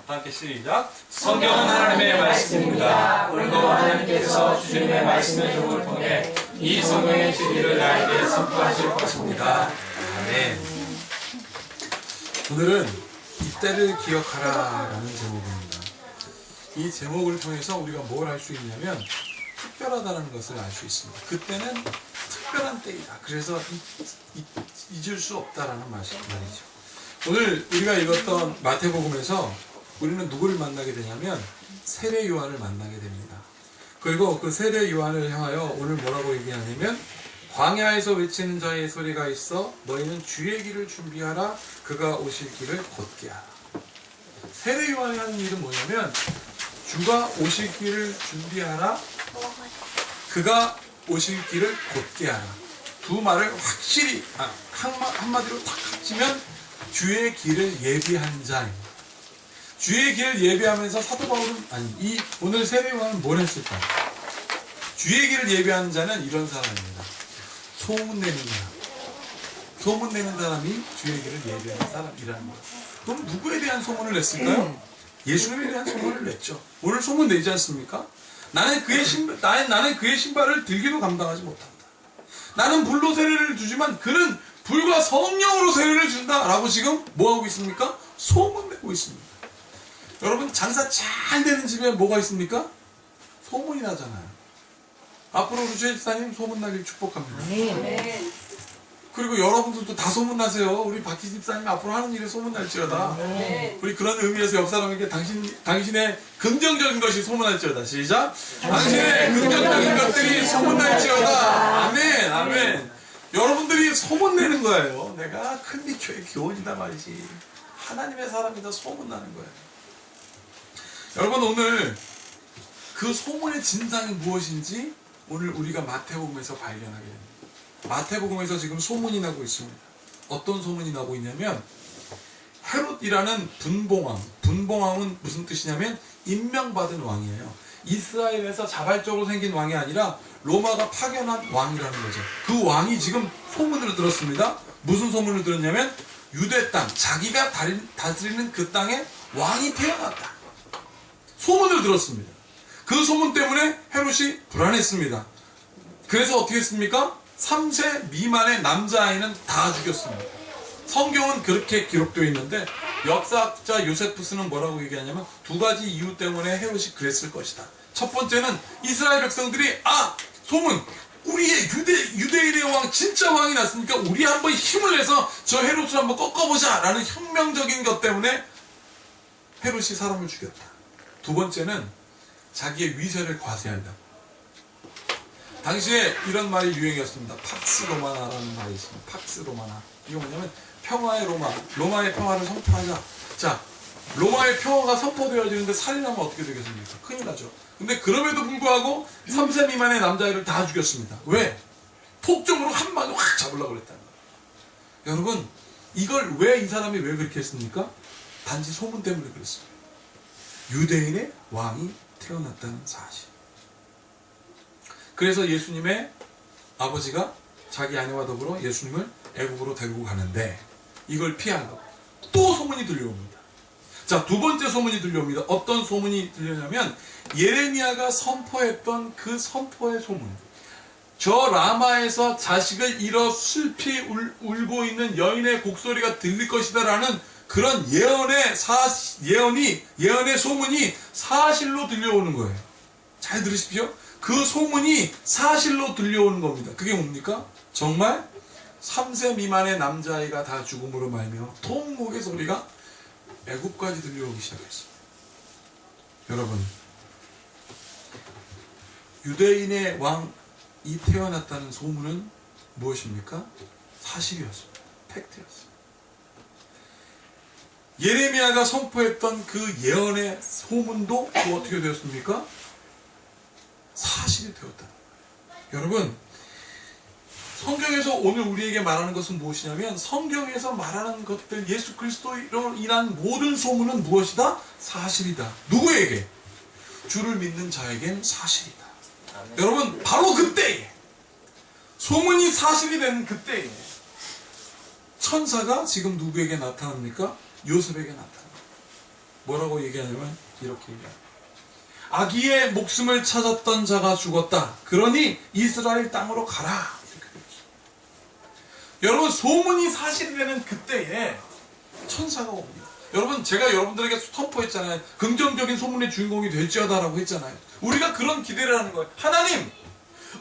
함께 시작. 성경은 하나님의 말씀입니다. 오늘도 하나님께서 주님의 말씀의 종을 통해 이 성경의 진리를 나에게 선포하실 것입니다. 아멘. 오늘은 이때를 기억하라 라는 제목입니다. 이 제목을 통해서 우리가 뭘 알 수 있냐면 특별하다는 것을 알 수 있습니다. 그때는 특별한 때이다. 그래서 잊을 수 없다라는 말이죠. 오늘 우리가 읽었던 마태복음에서 우리는 누구를 만나게 되냐면 세례 요한을 만나게 됩니다. 그리고 그 세례 요한을 향하여 오늘 뭐라고 얘기하냐면 광야에서 외치는 자의 소리가 있어 너희는 주의 길을 준비하라. 그가 오실 길을 곧게 하라. 세례 요한이 하는 일은 뭐냐면 주가 오실 길을 준비하라. 그가 오실 길을 곧게 하라. 두 말을 확실히 한마디로 탁 합치면 주의 길을 예비한 자입니다. 주의 길을 예비하면서 사도 바울은 오늘 세례 요한은 뭘 했을까? 주의 길을 예비하는 자는 이런 사람입니다. 소문내는 사람. 소문내는 사람이 주의 길을 예비하는 사람이라는 거예요. 그럼 누구에 대한 소문을 냈을까요? 예수님에 대한 소문을 냈죠. 오늘 소문 내지 않습니까? 나는 그의 신발을 들기도 감당하지 못한다. 나는 불로 세례를 주지만 그는 불과 성령으로 세례를 준다라고 지금 뭐하고 있습니까? 소문내고 있습니다. 여러분 장사 잘 되는 집에 뭐가 있습니까? 소문이 나잖아요. 앞으로 우리 주의 집사님 소문나길 축복합니다. 네. 그리고 여러분들도 다 소문나세요. 우리 박희 집사님 앞으로 하는 일에 소문날지어다. 우리 그런 의미에서 옆 사람에게 당신의 긍정적인 것이 소문날지어다. 시작. 당신의 긍정적인 것들이 소문날지어다. 아멘. 아멘. 여러분들이 소문내는 거예요. 내가 큰미교의 교원이다 말이지. 하나님의 사람이다 소문나는 거예요. 여러분 오늘 그 소문의 진상이 무엇인지 오늘 우리가 마태복음에서 발견하게 됩니다. 마태복음에서 지금 소문이 나고 있습니다. 어떤 소문이 나고 있냐면 헤롯이라는 분봉왕. 분봉왕은 무슨 뜻이냐면 임명받은 왕이에요. 이스라엘에서 자발적으로 생긴 왕이 아니라 로마가 파견한 왕이라는 거죠. 그 왕이 지금 소문을 들었습니다. 무슨 소문을 들었냐면 유대 땅, 자기가 다스리는 그 땅에 왕이 태어났다. 소문을 들었습니다. 그 소문 때문에 헤롯이 불안했습니다. 그래서 어떻게 했습니까? 3세 미만의 남자아이는 다 죽였습니다. 성경은 그렇게 기록되어 있는데 역사학자 요세푸스는 뭐라고 얘기하냐면 두 가지 이유 때문에 헤롯이 그랬을 것이다. 첫 번째는 이스라엘 백성들이 소문! 우리의 유대인의 왕 진짜 왕이 났으니까 우리 한번 힘을 내서 저 헤롯을 한번 꺾어보자 라는 혁명적인 것 때문에 헤롯이 사람을 죽였다. 두 번째는 자기의 위세를 과시한다. 당시에 이런 말이 유행이었습니다. 팍스 로마나라는 말이 있습니다. 팍스 로마나. 이게 뭐냐면 평화의 로마. 로마의 평화를 선포하자. 자, 로마의 평화가 선포되어지는데 살인하면 어떻게 되겠습니까? 큰일 나죠. 근데 그럼에도 불구하고 3세 미만의 남자애를 다 죽였습니다. 왜? 폭정으로 한 방에 확 잡으려고 그랬다는 거예요. 여러분, 이걸 이 사람이 왜 그렇게 했습니까? 단지 소문 때문에 그랬어요. 유대인의 왕이 태어났다는 사실. 그래서 예수님의 아버지가 자기 아내와 더불어 예수님을 애국으로 데리고 가는데 이걸 피하려고 또 소문이 들려옵니다. 자, 두 번째 소문이 들려옵니다. 어떤 소문이 들려냐면 예레미야가 선포했던 그 선포의 소문. 저 라마에서 자식을 잃어 슬피 울고 있는 여인의 곡소리가 들릴 것이다 라는 그런 예언의 소문이 사실로 들려오는 거예요. 잘 들으십시오. 그 소문이 사실로 들려오는 겁니다. 그게 뭡니까? 정말 3세 미만의 남자아이가 다 죽음으로 말미암아 통곡의 소리가 애국까지 들려오기 시작했습니다. 여러분, 유대인의 왕이 태어났다는 소문은 무엇입니까? 사실이었습니다. 팩트였습니다. 예레미야가 선포했던 그 예언의 소문도 또 어떻게 되었습니까? 사실이 되었다. 여러분, 성경에서 오늘 우리에게 말하는 것은 무엇이냐면 성경에서 말하는 것들, 예수 그리스도로 인한 모든 소문은 무엇이다? 사실이다. 누구에게? 주를 믿는 자에겐 사실이다. 아멘. 여러분, 바로 그때에 소문이 사실이 된 그때에 천사가 지금 누구에게 나타납니까? 요셉에게 나타납니다. 뭐라고 얘기하냐면 이렇게 얘기합니다. 아기의 목숨을 찾았던 자가 죽었다. 그러니 이스라엘 땅으로 가라. 이렇게 되어 있습니다. 여러분, 소문이 사실이 되는 그때에 천사가 옵니다. 여러분, 제가 여러분들에게 선포했잖아요. 긍정적인 소문의 주인공이 될지어다라고 했잖아요. 우리가 그런 기대를 하는 거예요. 하나님,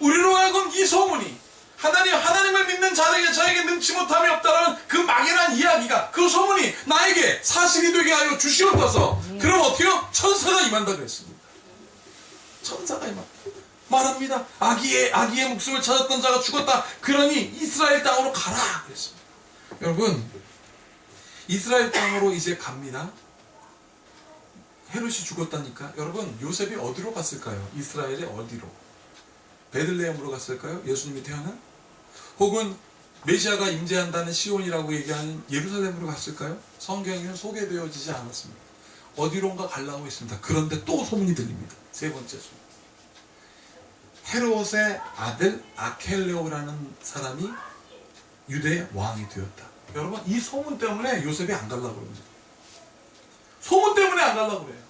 우리로 하여금 이 소문이 하나님을 믿는 자에게 저에게 능치 못함이 없다라는 그 막연한 이야기가, 그 소문이 나에게 사실이 되게 하여 주시옵소서. 그럼 어때요? 천사가 임한다 그랬습니다. 천사가 말합니다. 아기의 목숨을 찾았던 자가 죽었다. 그러니 이스라엘 땅으로 가라 그랬습니다. 여러분, 이스라엘 땅으로 이제 갑니다. 헤롯이 죽었다니까. 여러분, 요셉이 어디로 갔을까요? 이스라엘의 어디로? 베들레헴으로 갔을까요? 예수님이 태어난? 혹은 메시아가 임재한다는 시온이라고 얘기하는 예루살렘으로 갔을까요? 성경에는 소개되어지지 않았습니다. 어디론가 가려고 했습니다. 그런데 또 소문이 들립니다. 세 번째 소문. 헤롯의 아들 아켈레오라는 사람이 유대의 왕이 되었다. 여러분, 이 소문 때문에 요셉이 안 가려고 그럽니다. 소문 때문에 안 가려고 그래요.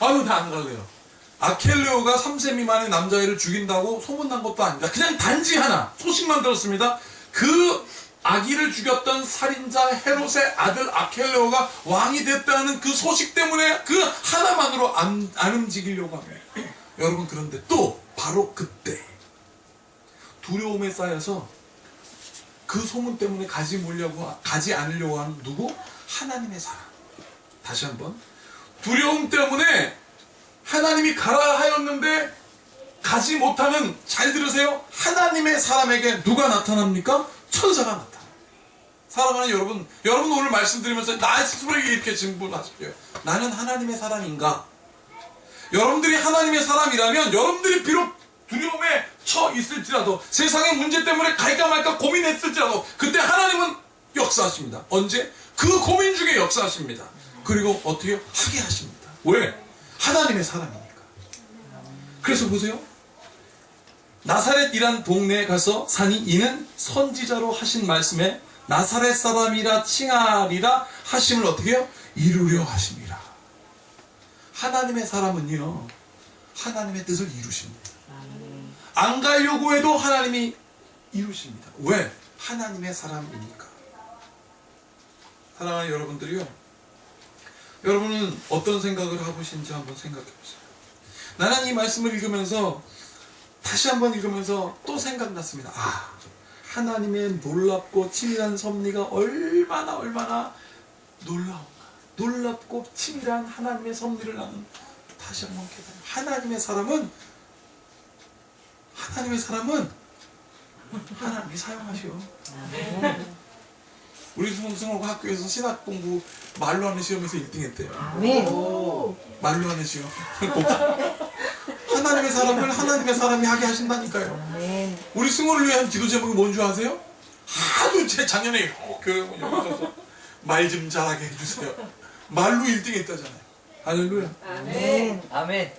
아유, 나 안 갈래요. 아켈레오가 3세 미만의 남자애를 죽인다고 소문난 것도 아닙니다. 그냥 단지 하나 소식만 들었습니다. 그 아기를 죽였던 살인자 헤롯의 아들 아켈레오가 왕이 됐다는 그 소식 때문에 그 하나만으로 안 움직이려고 합니다. 여러분, 그런데 또 바로 그때 두려움에 쌓여서 그 소문 때문에 가지 않으려고 하는 누구? 하나님의 사람. 다시 한번, 두려움 때문에 하나님이 가라 하였는데 가지 못하는, 잘 들으세요, 하나님의 사람에게 누가 나타납니까? 천사가 나타납니다. 사랑하는 여러분 오늘 말씀드리면서 나 스스로에게 이렇게 질문하십시오. 나는 하나님의 사람인가? 여러분들이 하나님의 사람이라면 여러분들이 비록 두려움에 처 있을지라도, 세상의 문제 때문에 갈까 말까 고민했을지라도 그때 하나님은 역사하십니다. 언제? 그 고민 중에 역사하십니다. 그리고 어떻게 하게 하십니다. 왜? 하나님의 사람이니까. 그래서 보세요. 나사렛이란 동네에 가서 사니 이는 선지자로 하신 말씀에 나사렛 사람이라 칭하리라 하심을 어떻게 해요? 이루려 하심이라. 하나님의 사람은요, 하나님의 뜻을 이루십니다. 안 가려고 해도 하나님이 이루십니다. 왜? 하나님의 사람이니까. 사랑하는 여러분들이요, 여러분은 어떤 생각을 하고 계신지 한번 생각해 보세요. 나는 이 말씀을 읽으면서, 다시 한번 읽으면서 또 생각났습니다. 하나님의 놀랍고 치밀한 섭리가 얼마나 놀라운가. 놀랍고 치밀한 하나님의 섭리를 나는 다시 한번 깨달아요. 하나님의 사람은 하나님이 사용하시오. 우리 승호가 학교에서 신학 공부 말로 하는 시험에서 1등 했대요. 말로 하는 시험. 하나님의 사람을 하나님의 사람이 하게 하신다니까요. 우리 승호를 위한 기도 제목이 뭔 줄 아세요? 하도 제 작년에 오셔서 말 좀 잘하게 해주세요. 말로 1등 했다잖아요. 할렐루야. 아멘. 아멘.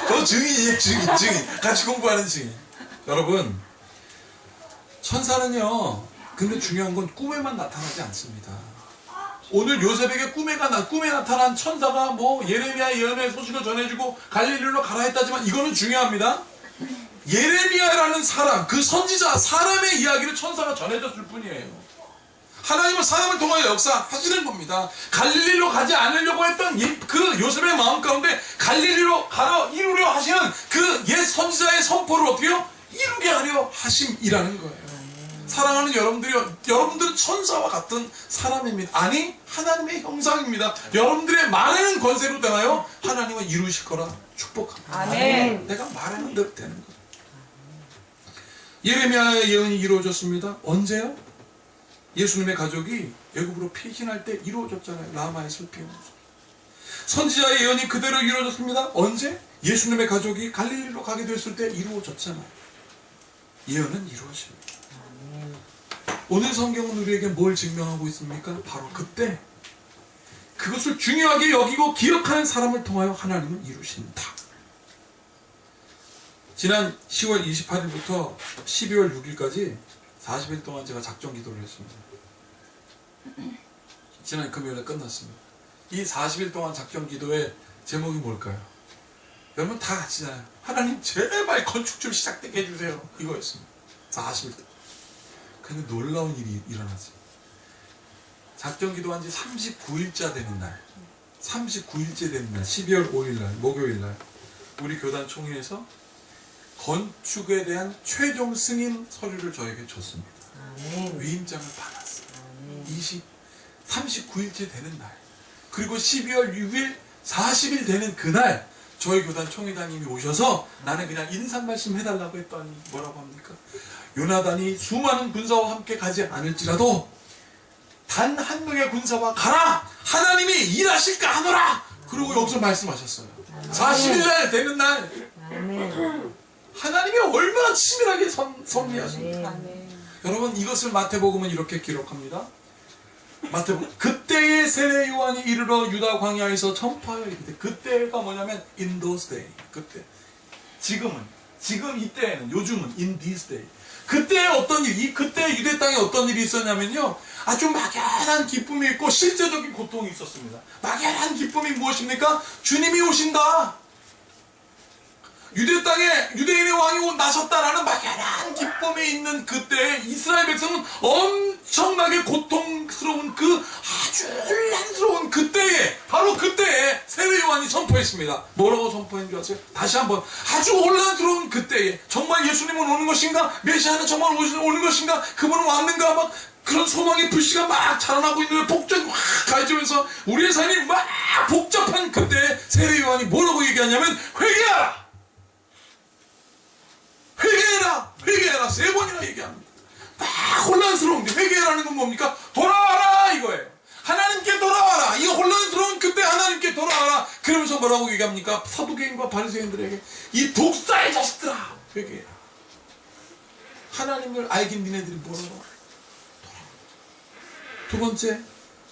저 증인이에요. 증인. 같이 공부하는 증인. 여러분, 천사는요, 근데 중요한 건 꿈에만 나타나지 않습니다. 오늘 요셉에게 꿈에 나타난 천사가 뭐 예레미야 예언의 소식을 전해주고 갈릴리로 가라 했다지만, 이거는 중요합니다. 예레미야라는 사람, 그 선지자 사람의 이야기를 천사가 전해줬을 뿐이에요. 하나님은 사람을 통하여 역사하시는 겁니다. 갈릴리로 가지 않으려고 했던 그 요셉의 마음 가운데 갈릴리로 가려 이루려 하시는 그 옛 선지자의 선포를 어떻게 해요? 이루게 하려 하심이라는 거예요. 사랑하는 여러분들은 천사와 같은 사람입니다. 아니, 하나님의 형상입니다. 여러분들의 말하는 권세로 되나요? 하나님은 이루실 거라 축복합니다. 아멘. 내가 말하는 대로 되는 거예요. 예레미야의 예언이 이루어졌습니다. 언제요? 예수님의 가족이 애굽으로 피신할 때 이루어졌잖아요. 라마의 숲이 오면서. 선지자의 예언이 그대로 이루어졌습니다. 언제? 예수님의 가족이 갈릴리로 가게 됐을 때 이루어졌잖아요. 예언은 이루어집니다. 오늘 성경은 우리에게 뭘 증명하고 있습니까? 바로 그때 그것을 중요하게 여기고 기억하는 사람을 통하여 하나님은 이루신다. 지난 10월 28일부터 12월 6일까지 40일 동안 제가 작정 기도를 했습니다. 지난 금요일에 끝났습니다. 이 40일 동안 작전 기도의 제목이 뭘까요? 여러분 다 같이잖아요. 하나님 제발 건축 좀 시작되게 해주세요. 이거였습니다. 40일. 근데 놀라운 일이 일어났어요. 작전 기도한 지 39일째 되는 날, 39일째 되는 날, 12월 5일 날, 목요일 날, 우리 교단 총회에서 건축에 대한 최종 승인 서류를 저에게 줬습니다. 위임장을 받았어요. 39일째 되는 날. 그리고 12월 6일 40일 되는 그날 저희 교단 총회장님이 오셔서 나는 그냥 인사 말씀 해달라고 했더니 뭐라고 합니까? 요나단이 수많은 군사와 함께 가지 않을지라도 단 한 명의 군사와 가라! 하나님이 일하실까 하노라! 그리고 여기서 말씀하셨어요. 40일날 되는 날 하나님이 얼마나 치밀하게 섭리하십니까? 여러분 이것을 마태복음은 이렇게 기록합니다. 마태복음 그때의 세례 요한이 이르러 유다 광야에서 전파하여 이르되 그때가 뭐냐면 in those days 그때 지금 이때에는 요즘은 in this day 그때에 어떤 일 그때 유대 땅에 어떤 일이 있었냐면요 아주 막연한 기쁨이 있고 실제적인 고통이 있었습니다. 막연한 기쁨이 무엇입니까? 주님이 오신다. 유대 땅에 유대인의 왕이 나섰다라는 막연한 기쁨이 있는 그때에 이스라엘 백성은 엄청나게 고통스러운 그 아주 혼란스러운 그때에 바로 그때에 세례 요한이 선포했습니다. 뭐라고 선포한 줄 아세요? 다시 한번 아주 혼란스러운 그때에 정말 예수님은 오는 것인가? 메시아는 정말 오는 것인가? 그분은 왔는가? 막 그런 소망의 불씨가 막 자라나고 있는데 복전이 확 가해지면서 우리의 삶이 막 복잡한 그때에 세례 요한이 뭐라고 얘기하냐면 회개하라! 회개해라! 회개해라! 3번이나 얘기합니다. 막 혼란스러운데 회개라는 건 뭡니까? 돌아와라! 이거예요. 하나님께 돌아와라! 이 혼란스러운 그때 하나님께 돌아와라! 그러면서 뭐라고 얘기합니까? 사두개인과 바리새인들에게 이 독사의 자식들아! 회개해라. 하나님을 알긴 니네들이 뭐라고 돌아오라. 두 번째,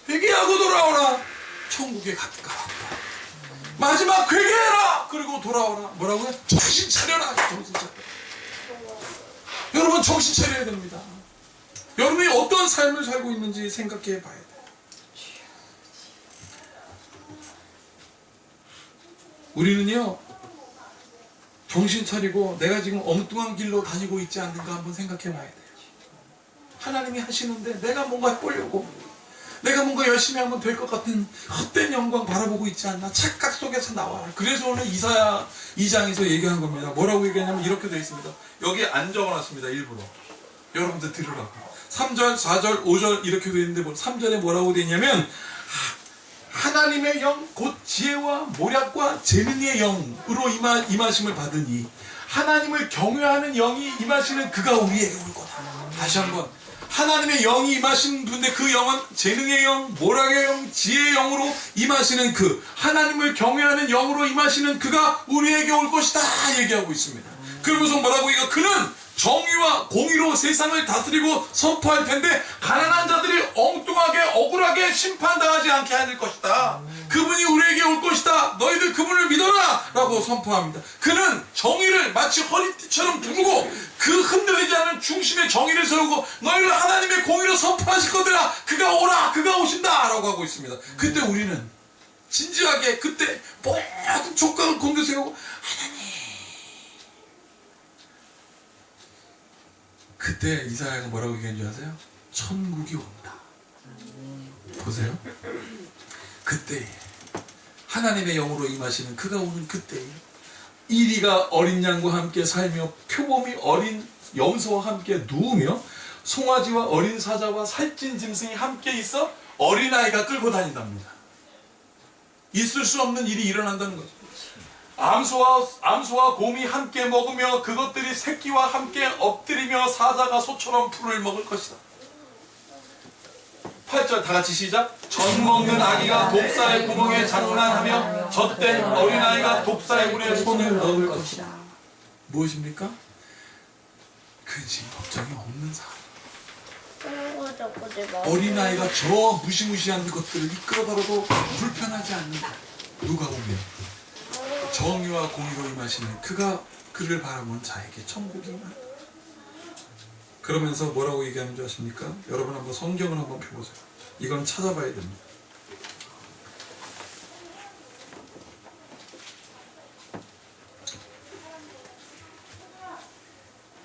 회개하고 돌아오라! 천국에 가까워. 마지막 회개해라! 그리고 돌아오라. 뭐라고요? 정신 차려라! 정신 차려라. 여러분 정신 차려야 됩니다. 여러분이 어떤 삶을 살고 있는지 생각해 봐야 돼요. 우리는요 정신 차리고 내가 지금 엉뚱한 길로 다니고 있지 않는가 한번 생각해 봐야 돼요. 하나님이 하시는데 내가 뭔가 해보려고 내가 뭔가 열심히 하면 될 것 같은 헛된 영광 바라보고 있지 않나? 착각 속에서 나와라. 그래서 오늘 이사야 2장에서 얘기한 겁니다. 뭐라고 얘기하냐면 이렇게 되어 있습니다. 여기에 안 적어놨습니다. 일부러. 여러분들 들으라고. 3절, 4절, 5절 이렇게 되어 있는데 3절에 뭐라고 되어 있냐면 하나님의 영, 곧 지혜와 모략과 재능의 영으로 임하심을 받으니 하나님을 경외하는 영이 임하시는 그가 우리에게 올 거다. 다시 한번. 하나님의 영이 임하시는 분인데 그 영은 재능의 영, 모략의 영, 지혜의 영으로 임하시는 그 하나님을 경외하는 영으로 임하시는 그가 우리에게 올 것이다 얘기하고 있습니다. 그러면서 뭐라고 이거 그는 정의와 공의로 세상을 다스리고 선포할 텐데 가난한 자들이 엉뚱하게 억울하게 심판당하지 않게 하실 것이다. 그분이 우리에게 올 것이다. 너희들 그분을 믿어라 라고 선포합니다. 그는 정의를 마치 허리띠처럼 두르고 그 흔들리지 않는 중심의 정의를 세우고 너희를 하나님의 공의로 선포하실 거더라. 그가 오라. 그가 오신다 라고 하고 있습니다. 그때 우리는 진지하게 그때 모든 촉각을 공개 세우고 하나님 그때 이사야가 뭐라고 얘기한 줄 아세요? 천국이 온다. 보세요. 그때 하나님의 영으로 임하시는 그가 오는 그때에 이리가 어린 양과 함께 살며 표범이 어린 염소와 함께 누우며 송아지와 어린 사자와 살찐 짐승이 함께 있어 어린아이가 끌고 다닌답니다. 있을 수 없는 일이 일어난다는 거죠. 암소와 곰이 함께 먹으며 그것들이 새끼와 함께 엎드리며 사자가 소처럼 풀을 먹을 것이다. 8절 다 같이 시작. 젖 먹는 아기가 독사의 구멍에 장난하며 젖된 어린아이가 독사의 물에 손을 넣을 것이다. 무엇입니까? 근심 걱정이 없는 사람. 어린아이가 저 무시무시한 것들을 이끌어다라도 불편하지 않는 것. 누가 오면 정의와 공의로 임하시는 그가 그를 바라본 자에게 천국이 임한다. 그러면서 뭐라고 얘기하는 줄 아십니까? 여러분 한번 성경을 한번 펴보세요. 이건 찾아봐야 됩니다.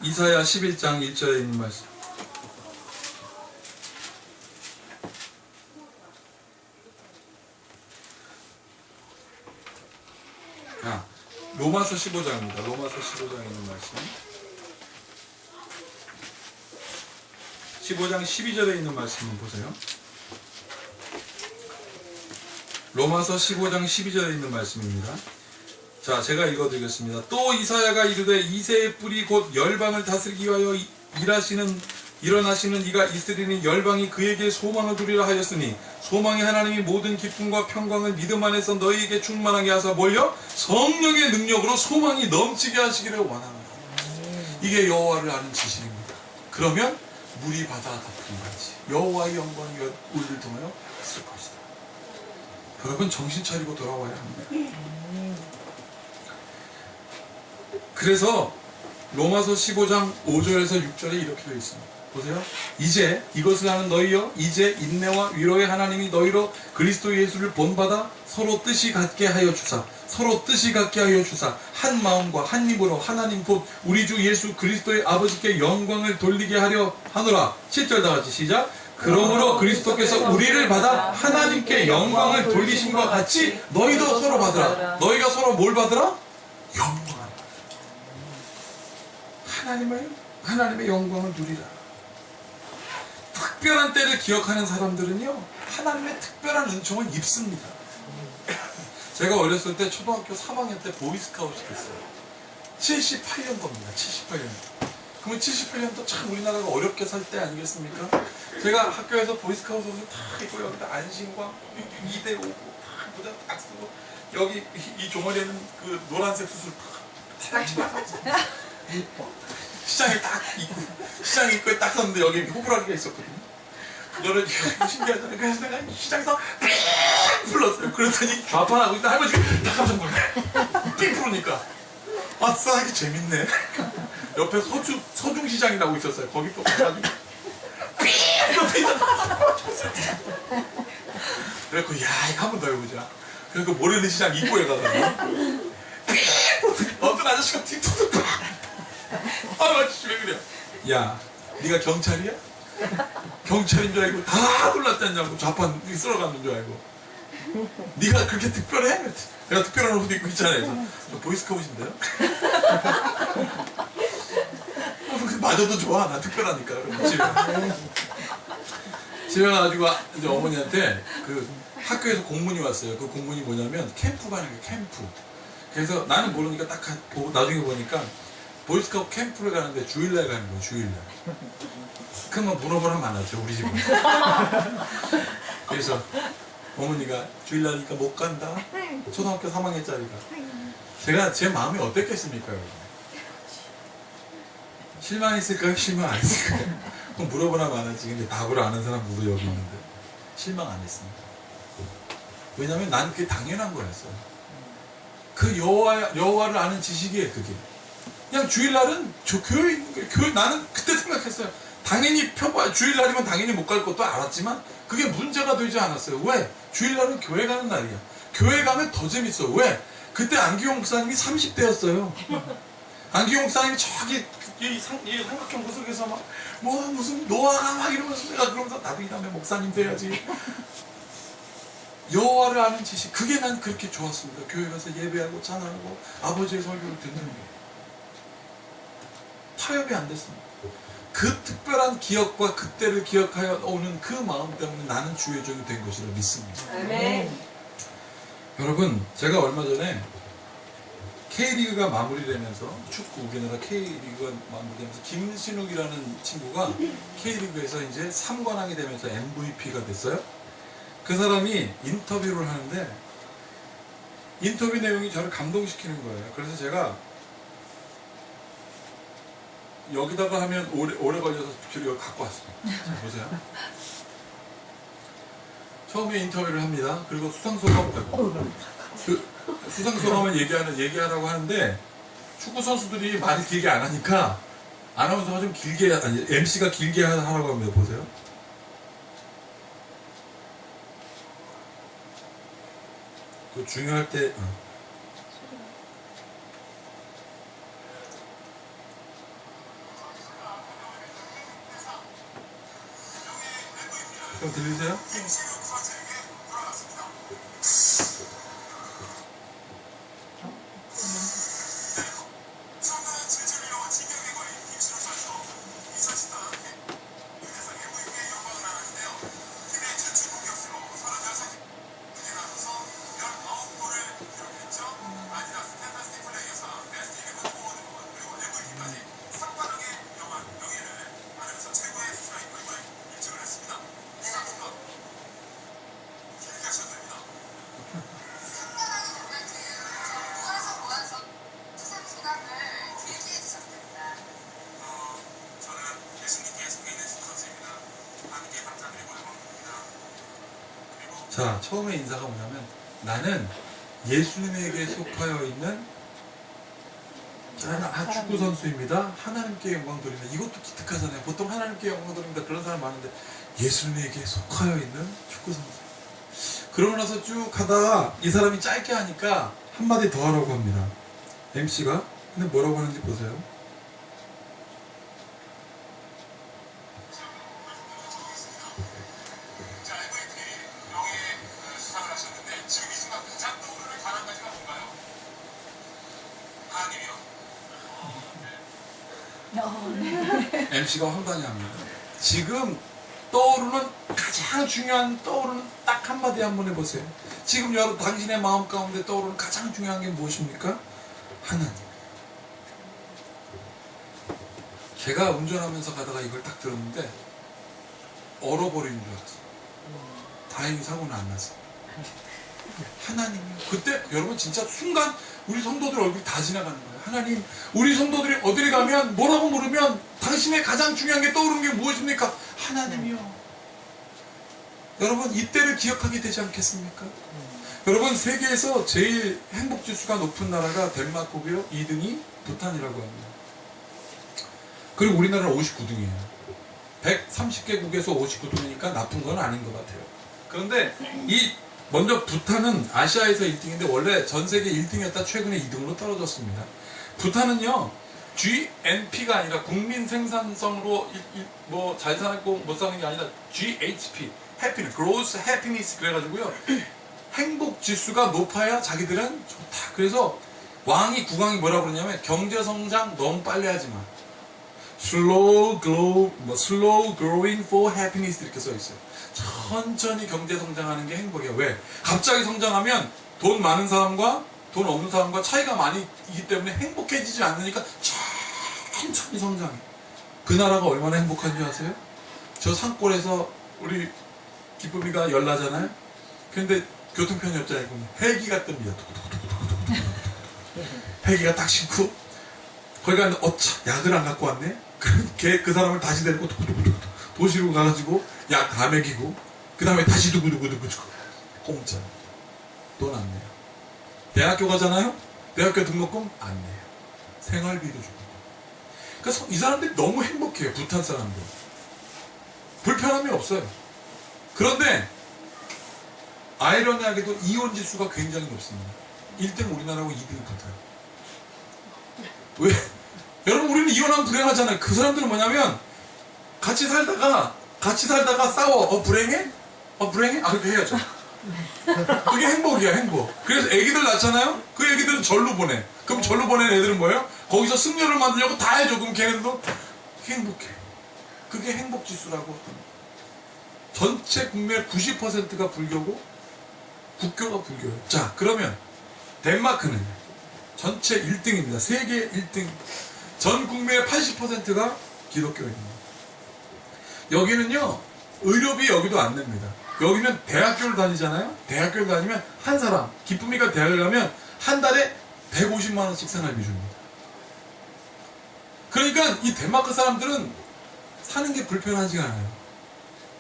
이사야 11장 1절에 있는 말씀. 로마서 15장입니다. 로마서 15장에 있는 말씀. 15장 12절에 있는 말씀 보세요. 로마서 15장 12절에 있는 말씀입니다. 자, 제가 읽어드리겠습니다. 또 이사야가 이르되 이새의 뿔이 곧 열방을 다스리기 위하여 일어나시는 이가 있으리니 열방이 그에게 소망을 두리라 하였으니 소망이 하나님이 모든 기쁨과 평강을 믿음 안에서 너희에게 충만하게 하사 뭘요? 성령의 능력으로 소망이 넘치게 하시기를 원합니다. 이게 여호와를 아는 지식입니다. 그러면 물이 바다 덮은 같이 여호와의 영광이 우리를 통하여 있을 것이다. 여러분 정신 차리고 돌아와야 합니다. 그래서 로마서 15장 5절에서 6절에 이렇게 되어 있습니다. 보세요. 이제 이것을 하는 너희여 이제 인내와 위로의 하나님이 너희로 그리스도 예수를 본받아 서로 뜻이 같게 하여 주사 한 마음과 한 입으로 하나님 곧 우리 주 예수 그리스도의 아버지께 영광을 돌리게 하려 하노라. 7절 다 같이 시작. 그러므로 그리스도께서 우리를 받아 하나님께 영광을 돌리심과 같이 너희도 서로 받으라. 너희가 서로 뭘 받으라? 영광. 하나님의 영광을 누리라. 특별한 때를 기억하는 사람들은요, 하나님의 특별한 은총을 입습니다. 제가 어렸을 때 초등학교 3학년 때 보이스카우트 됐어요. 78년도입니다. 78년도. 그러면 78년도 참 우리나라가 어렵게 살 때 아니겠습니까? 제가 학교에서 보이스카우트 옷을 다 입고 여기다 안신과 2대 5고 다 모자 딱 쓰고 여기 이 종아리에는 그 노란색 수술 탁 시장에 딱 입고 딱 섰는데 여기 호불하기가 있었거든요. 너는 신기하잖아요. 그래서 내가 시장에서 불렀어요. 그랬더니 좌판하고 있는 할머니가 다 깜짝 놀래. 삥 부르니까 아싸 이게 재밌네. 옆에 서중시장이라고 있었어요. 거기 또 가가지고 그래갖고 야 이거 한 번 더 해보자. 그래서 모르는 시장 입구에 가가지고 어떤 아저씨가 뒤통수 아저씨 왜 그래? 야 네가 경찰이야? 경찰인 줄 알고 다 놀랐다냐고. 좌판 쓸어가는 줄 알고. 네가 그렇게 특별해? 내가 특별한 옷 입고 있잖아요. 그래서 저 보이스카웃인데요? 맞아도 좋아. 나 특별하니까. 집에 가가지고 이제 어머니한테 그 학교에서 공문이 왔어요. 그 공문이 뭐냐면 캠프 가는 거예요. 캠프. 그래서 나는 모르니까 딱 나중에 보니까 보이스카웃 캠프를 가는데 주일날 가는 거예요. 주일날. 그러면 물어보나 많았죠. 우리 집은. 그래서 어머니가 주일날이니까 못 간다. 초등학교 3학년짜리가. 제가 제 마음이 어땠겠습니까? 여러분? 실망했을까요? 실망 안 했을까요? 그럼 물어보나 많았지. 근데 답을 아는 사람 누구 여기 있는데 실망 안 했습니다. 왜냐면 난 그게 당연한 거였어요. 그 여호와를 아는 지식이에요. 그게. 그냥 주일날은 교회 나는 그때 생각했어요. 당연히 주일날이면 당연히 못 갈 것도 알았지만 그게 문제가 되지 않았어요. 왜? 주일날은 교회 가는 날이야. 교회 가면 더 재밌어. 왜? 그때 안기용 목사님이 30대였어요. 안기용 목사님이 저기 이 삼각형 구석에서 막 무슨 노아가 막 이러면서 내가 그러면서 나도 이 다음에 목사님 돼야지. 여호와를 아는 지식, 그게 난 그렇게 좋았습니다. 교회 가서 예배하고 찬양하고 아버지의 설교를 듣는 게 타협이 안 됐습니다. 그 특별한 기억과 그때를 기억하여 오는 그 마음 때문에 나는 주의 종이 된 것이라 믿습니다. 아멘. 여러분, 제가 얼마 전에 K리그가 마무리되면서 축구 우리나라 K리그가 마무리되면서 김신욱이라는 친구가 K리그에서 이제 3관왕이 되면서 MVP가 됐어요. 그 사람이 인터뷰를 하는데 인터뷰 내용이 저를 감동시키는 거예요. 그래서 제가 여기다가 하면 오래 걸려서 주로 여기 갖고 왔습니다. 자, 보세요. 처음에 인터뷰를 합니다. 그리고 수상소감 그 수상소감을 얘기하라고 하는데 축구 선수들이 말이 길게 안 하니까 아나운서가 좀 길게 MC가 길게 하라고 합니다. 보세요. 그 중요할 때 그럼 들리세요? 자, 처음에 인사가 뭐냐면 나는 예수님에게 속하여 있는 축구 선수입니다. 하나님께 영광 돌립니다. 이것도 기특하잖아요. 보통 하나님께 영광 돌립니다. 그런 사람 많은데 예수님에게 속하여 있는 축구 선수. 그러고 나서 쭉 하다가 이 사람이 짧게 하니까 한마디 더 하라고 합니다. MC가 근데 뭐라고 하는지 보세요. MC가 황당해합니다. 지금 떠오르는 가장 중요한 떠오르는 딱 한마디 한번 해보세요. 지금 여러분 당신의 마음 가운데 떠오르는 가장 중요한 게 무엇입니까? 하나님. 제가 운전하면서 가다가 이걸 딱 들었는데 얼어버리는 줄 알았어요. 다행히 사고는 안 나서. 하나님. 그때 여러분 진짜 순간 우리 성도들 얼굴이 다 지나가는 거예요. 하나님, 우리 성도들이 어디를 가면 뭐라고 물으면 당신의 가장 중요한 게 떠오르는 게 무엇입니까? 하나님이요. 여러분 이때를 기억하게 되지 않겠습니까? 여러분 세계에서 제일 행복지수가 높은 나라가 덴마크고요. 2등이 부탄이라고 합니다. 그리고 우리나라는 59등이에요. 130개국에서 59등이니까 나쁜 건 아닌 것 같아요. 그런데 먼저 부탄은 아시아에서 1등인데 원래 전 세계 1등이었다 최근에 2등으로 떨어졌습니다. 부탄은요 GNP가 아니라 국민 생산성으로 뭐 잘 사고 못 사는 게 아니라 GHP, Happiness, Gross Happiness 그래가지고요 행복 지수가 높아야 자기들은 좋다. 그래서 왕이 국왕이 뭐라고 그러냐면 경제 성장 너무 빨리 하지 마. Slow growing for happiness 이렇게 써 있어요. 천천히 경제 성장하는 게 행복이야. 왜? 갑자기 성장하면 돈 많은 사람과 돈 없는 사람과 차이가 많이 있기 때문에 행복해지지 않으니까 천천히 성장해. 그 나라가 얼마나 행복한 줄 아세요? 저 산골에서 우리 기쁨이가 열나잖아요. 근데 교통편이 없잖아요. 헬기가 뜹니다. 헬기가 딱 싣고 거기 가는데 어차 약을 안 갖고 왔네? 그 사람을 다시 데리고 도시로 가가지고 약 다 먹이고 그 다음에 다시 두구두구두구 공짜 돈 안 내요. 대학교 가잖아요? 대학교 등록금 안 내요. 생활비도 주고. 그래서 이 사람들이 너무 행복해요. 부탄 사람들. 불편함이 없어요. 그런데 아이러니하게도 이혼 지수가 굉장히 높습니다. 1등 우리나라고 2등 부탄. 왜? 여러분 우리는 이혼하면 불행하잖아요. 그 사람들은 뭐냐면 같이 살다가 싸워. 불행해? 불행해? 그렇게 해야죠. 그게 행복이야, 행복. 그래서 애기들 낳잖아요? 그 애기들은 절로 보내. 그럼 절로 보낸 애들은 뭐예요? 거기서 승려를 만들려고 다 해줘. 그럼 걔네들도 행복해. 그게 행복지수라고 합니다. 전체 국민의 90%가 불교고 국교가 불교예요. 자, 그러면 덴마크는 전체 1등입니다. 세계 1등. 전 국민의 80%가 기독교입니다. 여기는요, 의료비 여기도 안 냅니다. 여기는 대학교를 다니잖아요? 대학교를 다니면 한 사람, 기쁨이가 대학을 가면 한 달에 150만원씩 생활비 줍니다. 그러니까 이 덴마크 사람들은 사는 게 불편하지가 않아요.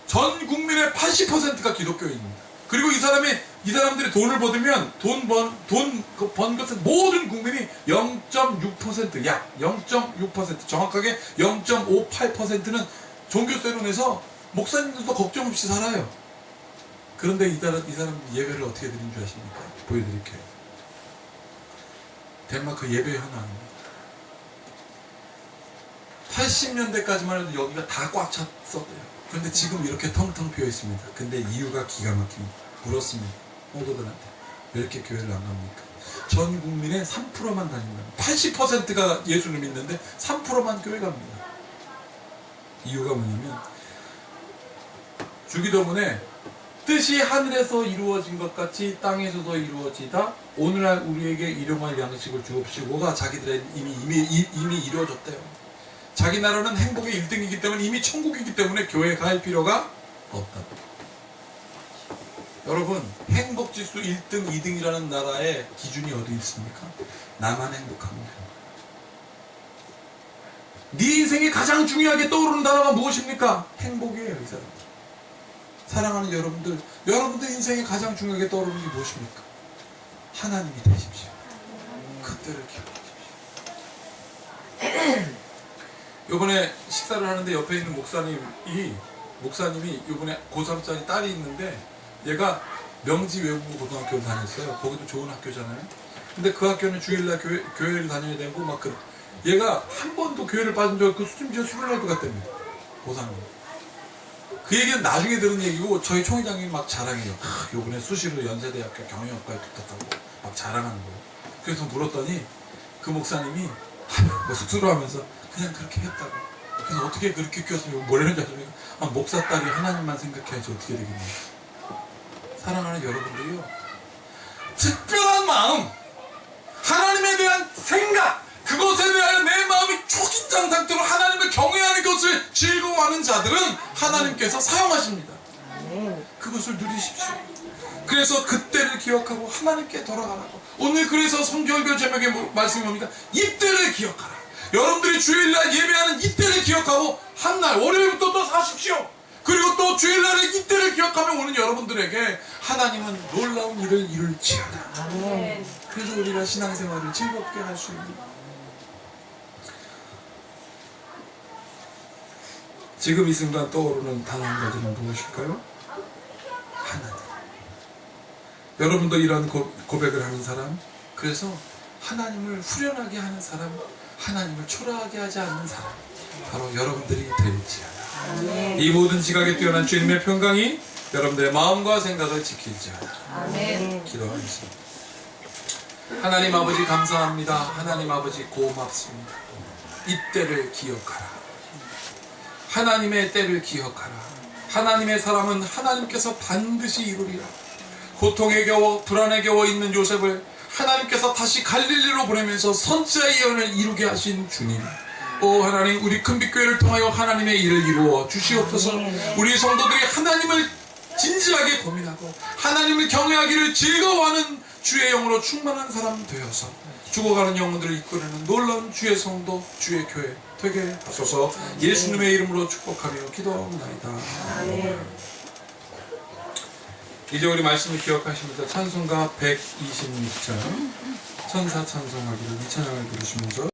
전 국민의 80%가 기독교인입니다. 그리고 이 사람들이 돈을 받으면 돈 번 것은 모든 국민이 0.6%, 약 0.6%, 정확하게 0.58%는 종교세로 내서 목사님들도 걱정 없이 살아요. 그런데 이 사람 예배를 어떻게 드리는 줄 아십니까? 보여드릴게요. 덴마크 예배 현황입니다. 80년대까지만 해도 여기가 다 꽉 찼었대요. 그런데 지금 이렇게 텅텅 비어 있습니다. 근데 이유가 기가 막힙니다. 물었습니다. 성도들한테 왜 이렇게 교회를 안 갑니까? 전 국민의 3%만 다닌다. 80%가 예수를 믿는데 3%만 교회 갑니다. 이유가 뭐냐면 주기도문에 뜻이 하늘에서 이루어진 것 같이 땅에서도 이루어지다 오늘날 우리에게 일용할 양식을 주옵시고가 자기들의 이미 이루어졌대요. 자기 나라는 행복의 1등이기 때문에 이미 천국이기 때문에 교회에 갈 필요가 없다. 여러분, 행복지수 1등, 2등이라는 나라의 기준이 어디 있습니까? 나만 행복하면 됩니다. 네 인생에 가장 중요하게 떠오르는 단어가 무엇입니까? 행복이에요, 이 사람. 사랑하는 여러분들, 여러분들 인생에 가장 중요하게 떠오르는 게 무엇입니까? 하나님이 되십시오. 그때를 기억하십시오. 요번에 식사를 하는데 옆에 있는 목사님이 요번에 고3짜리 딸이 있는데 얘가 명지 외국어 고등학교를 다녔어요. 거기도 좋은 학교잖아요. 근데 그 학교는 주일날 교회를 다녀야 되고 막 그래. 얘가 한 번도 교회를 빠진 적 없고 심지어 술을 할 것 같답니다. 고3이. 그 얘기는 나중에 들은 얘기고 저희 총회장님이 막 자랑해요. 요번에 수시로 연세대학교 경영학과에 붙었다고 막 자랑하는 거예요. 그래서 물었더니 그 목사님이 뭐 쑥스러워하면서 그냥 그렇게 했다고. 그래서 어떻게 그렇게 키웠으면 뭐라는지 아십니까? 목사 딸이 하나님만 생각해야지 어떻게 되겠냐. 사랑하는 여러분들이요, 특별한 마음, 하나님에 대한 생각, 그것에 대하여 내 마음이 초긴장 상태로 하나님을 경외하는 것을 즐거워하는 자들은 하나님께서 사용하십니다. 그것을 누리십시오. 그래서 그때를 기억하고 하나님께 돌아가라고. 오늘 그래서 성결교 제목의 말씀이 뭡니까? 이때를 기억하라. 여러분들이 주일날 예배하는 이때를 기억하고 한날 월요일부터 또 사십시오. 그리고 또 주일날에 이때를 기억하면 오는 여러분들에게 하나님은 놀라운 일을 이룰지어다. 그래서 우리가 신앙생활을 즐겁게 할 수 있는, 지금 이 순간 떠오르는 단 한 가지는 무엇일까요? 하나님. 여러분도 이런 고백을 하는 사람, 그래서 하나님을 후련하게 하는 사람, 하나님을 초라하게 하지 않는 사람, 바로 여러분들이 될지어다. 이 모든 지각에 뛰어난 주님의 평강이 여러분들의 마음과 생각을 지킬지어다. 기도하겠습니다. 하나님 아버지 감사합니다. 하나님 아버지 고맙습니다. 이때를 기억하라. 하나님의 때를 기억하라. 하나님의 사람은 하나님께서 반드시 이루리라. 고통에 겨워 불안에 겨워 있는 요셉을 하나님께서 다시 갈릴리로 보내면서 선지자의 예언을 이루게 하신 주님, 오 하나님, 우리 큰빛교회를 통하여 하나님의 일을 이루어 주시옵소서. 우리 성도들이 하나님을 진지하게 고민하고 하나님을 경외하기를 즐거워하는 주의 영으로 충만한 사람 되어서 죽어가는 영혼들을 이끌어내는 놀라운 주의 성도, 주의 교회 되게 하소서. 예수님의 이름으로 축복하며 기도하옵나이다. 이제 우리 말씀을 기억하시면서 찬송가 126장 천사 찬송하기를 이 찬양을 부르시면서